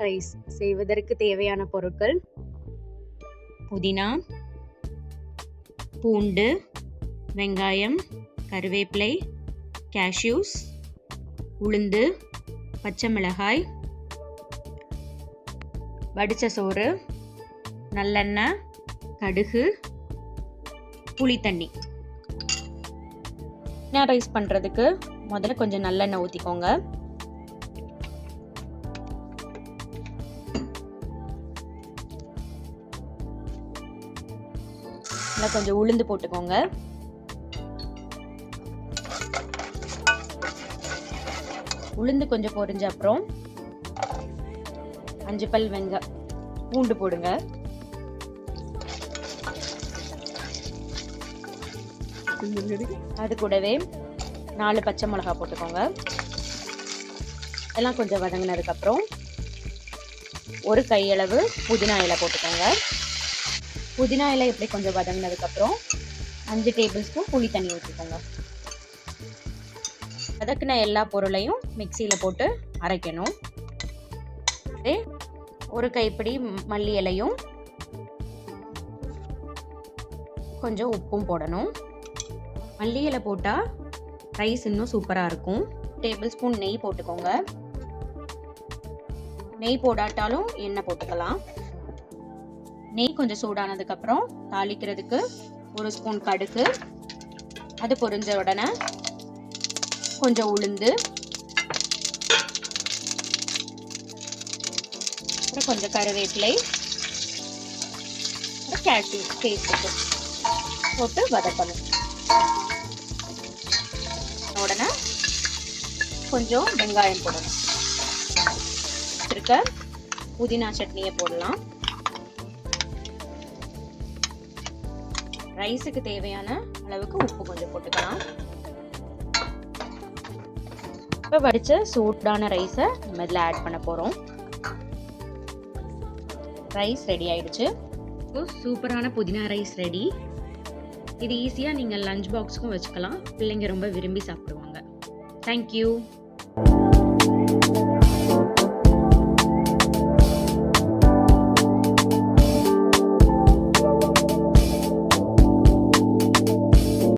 Rice செய்வதற்கு தேவையான பொருட்கள்: புதினா, பூண்டு, வெங்காயம், கருவேப்பிலை, கேஷ்யூஸ், உளுந்து, பச்சை மிளகாய், வடித்த சோறு, நல்லெண்ணெய், கடுகு, புளித்தண்ணி. ரைஸ் பண்ணுறதுக்கு முதல்ல கொஞ்சம் நல்லெண்ணெய் ஊற்றிக்கோங்க. கொஞ்சம் உளுந்து போட்டுக்கோங்க. உளுந்து கொஞ்சம் பொரிஞ்ச அப்புறம் 5 பல் பூண்டு போடுங்க. அது கூடவே 4 பச்சை மிளகாய் போட்டுக்கோங்க. எல்லாம் கொஞ்சம் வதங்கினதுக்கு அப்புறம் 1 கையளவு புதினா இலை போட்டுக்கோங்க. புதினா இலை எப்படி கொஞ்சம் வதங்கினதுக்கப்புறம் 5 டேபிள் ஸ்பூன் புளி தண்ணி ஊற்றிக்கோங்க. வதக்கின எல்லா பொருளையும் மிக்சியில் போட்டு அரைக்கணும். 1 கைப்பிடி மல்லி இலையும் கொஞ்சம் உப்பும் போடணும். மல்லி இலை போட்டால் ரைஸ் இன்னும் சூப்பராக இருக்கும். டேபிள் ஸ்பூன் நெய் போட்டுக்கோங்க. நெய் போடாட்டாலும் எண்ணெய் போட்டுக்கலாம். நெய் கொஞ்சம் சூடானதுக்கப்புறம் தாளிக்கிறதுக்கு 1 ஸ்பூன் கடுகு, அது பொரிஞ்ச உடனே கொஞ்சம் உளுந்து, கொஞ்சம் கருவேப்பிலை, கேஷ்யூ பேஸ்ட் போட்டு வதக்கணும். உடனே கொஞ்சம் வெங்காயம் போடணும். இருக்க புதினா சட்னியை போடலாம். ரைஸுக்கு தேவையான அளவுக்கு உப்பு கொஞ்சம் போட்டுக்கலாம். இப்போ வடித்த சூடான ரைஸை நம்ம இதில் ஆட் பண்ண போகிறோம். ரைஸ் ரெடி ஆயிடுச்சு. சூப்பரான புதினா ரைஸ் ரெடி. இது ஈஸியாக நீங்கள் லஞ்ச் பாக்ஸுக்கும் வச்சுக்கலாம். பிள்ளைங்க ரொம்ப விரும்பி சாப்பிடுவாங்க. தேங்க்யூ.